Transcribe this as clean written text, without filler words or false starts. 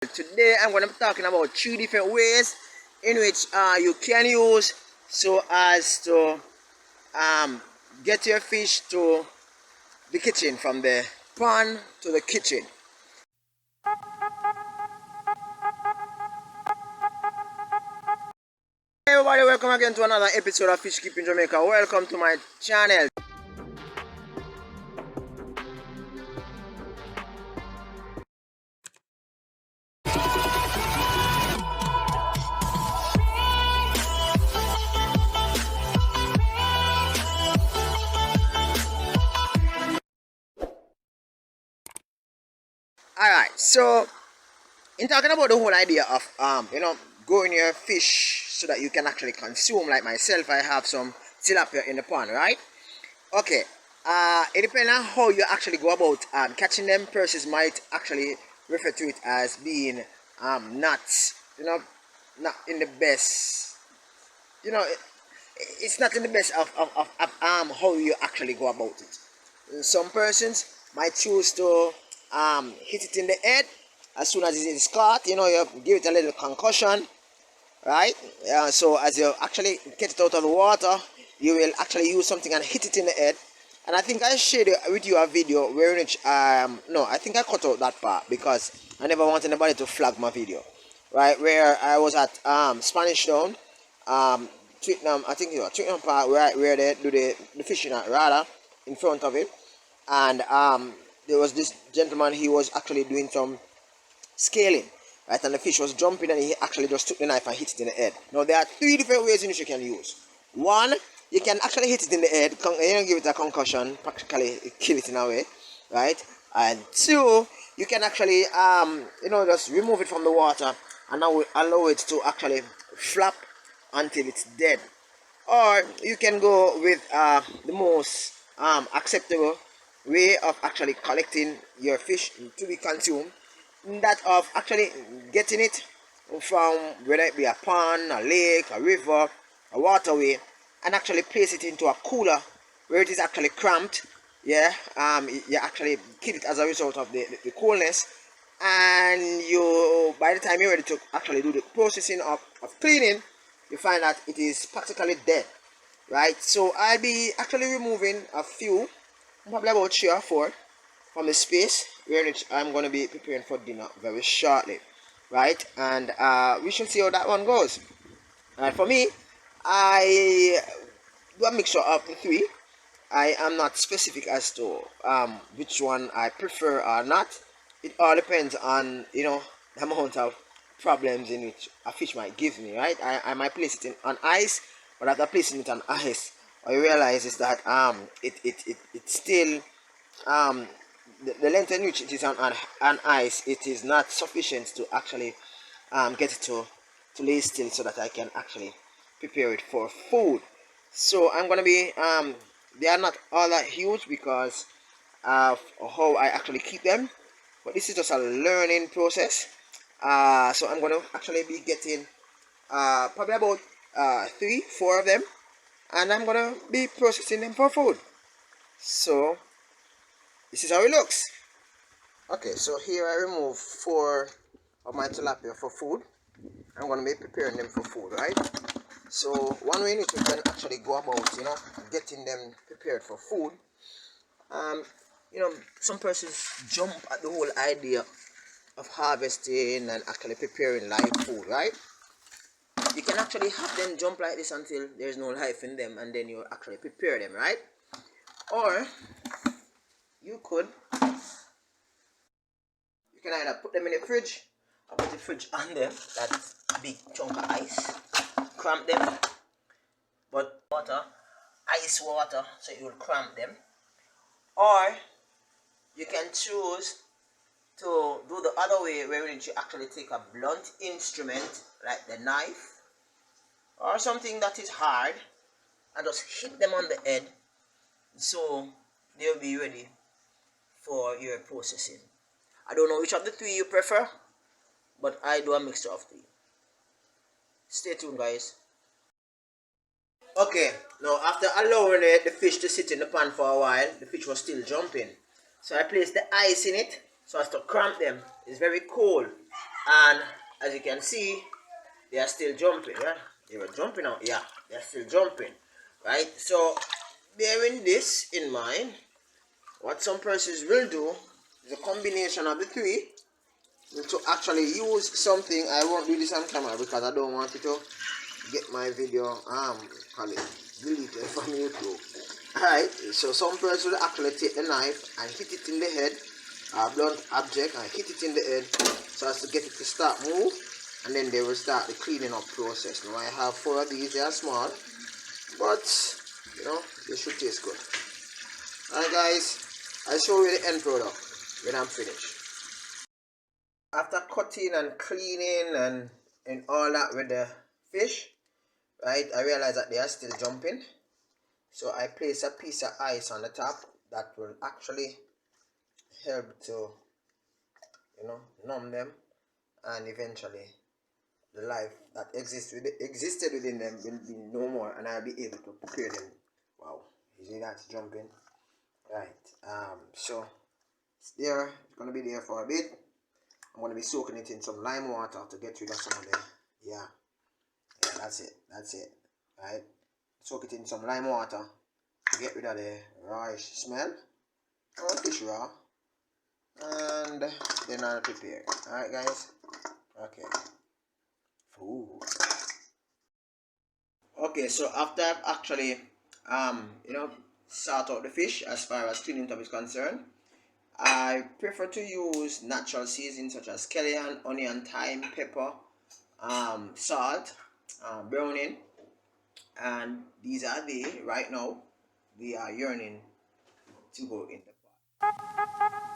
Today I'm going to be talking about 3 different ways in which you can use so as to get your fish to the kitchen, from the pond to the kitchen. Hey everybody, welcome again to another episode of Fish Keeping Jamaica. Welcome to my channel. Alright, so in talking about the whole idea of growing your fish so that you can actually consume, like myself, I have some tilapia in the pond, right? Okay, it depends on how you actually go about catching them. Persons might actually refer to it as being not not in the best, it's not in the best of how you actually go about it. Some persons might choose to hit it in the head as soon as it is caught. You give it a little concussion, right? So as you actually get it out of the water, you will actually use something and hit it in the head. And I think I shared with you a video where which no, I think I cut out that part because I never want anybody to flag my video, right? Where I was at Spanish Town, Twickenham, I think it was Twickenham Park, where they do the fishing at rather in front of it. And there was this gentleman, he was actually doing some scaling, right? And the fish was jumping and he actually just took the knife and hit it in the head. Now there are 3 different ways in which you can use. One, you can actually hit it in the head, give it a concussion, practically kill it in a way, right? And 2, you can actually just remove it from the water and now allow it to actually flap until it's dead. Or you can go with the most acceptable way of actually collecting your fish to be consumed, that of actually getting it from whether it be a pond, a lake, a river, a waterway, and actually place it into a cooler where it is actually cramped. You actually kill it as a result of the coolness, and you, by the time you're ready to actually do the processing of cleaning, you find that it is practically dead, right? So I'll be actually removing a few, probably about 3 or 4 from the space where I'm going to be preparing for dinner very shortly, right? And we shall see how that one goes. And for me, I do a mixture of the 3. I am not specific as to which one I prefer or not. It all depends on the amount of problems in which a fish might give me, right? I might place it on ice, but after placing it on ice, what you realize is that it still the length in which it is on ice, it is not sufficient to actually get it to lay still so that I can actually prepare it for food. So I'm gonna be they are not all that huge because of how I actually keep them, but this is just a learning process. So I'm gonna actually be getting probably about 3, 4 of them, and I'm gonna be processing them for food. So this is how it looks. Okay, so here I remove 4 of my tilapia for food. I'm gonna be preparing them for food, right? So one way in which we can actually go about getting them prepared for food, some persons jump at the whole idea of harvesting and actually preparing live food, right? You can actually have them jump like this until there's no life in them, and then you actually prepare them, right? Or you can either put them in the fridge or put the fridge on them, that big chunk of ice, cramp them, but water, ice water, so it will cramp them. Or you can choose to do the other way, where you actually take a blunt instrument like the knife or something that is hard and just hit them on the head, so they'll be ready for your processing. I don't know which of the 3 you prefer, but I do a mixture of 3. Stay tuned, guys. Okay, now after allowing the fish to sit in the pan for a while, the fish was still jumping. So I placed the ice in it so as to cramp them. It's very cold. And as you can see, they are still jumping. Yeah, they were jumping out. Yeah, they are still jumping, right? So bearing this in mind, what some persons will do is a combination of the three to actually use something. I won't do this on camera because I don't want it to get my video call it deleted from YouTube. Alright, so some person will actually take the knife and hit it in the head, blunt object, and hit it in the head so as to get it to start move, and then they will start the cleaning up process. Now I have 4 of these. They are small, but you know they should taste good. Alright guys, I'll show you the end product when I'm finished. After cutting and cleaning and all that with the fish, right, I realize that they are still jumping. So I place a piece of ice on the top that will actually help to, numb them, and eventually the life that existed within them will be no more, and I'll be able to prepare them. Wow, you see that's jumping, right? So it's there. It's gonna be there for a bit. I'm gonna be soaking it in some lime water to get rid of some of the yeah. That's it, right? Soak it in some lime water to get rid of the rawish smell or fish raw, and then I'll prepare. Alright guys, okay. Ooh. Okay, so after I've actually sort out the fish as far as cleaning up is concerned, I prefer to use natural seasonings such as scallion, onion, thyme, pepper, salt, browning, and these are they right now. We are yearning to go in the pot.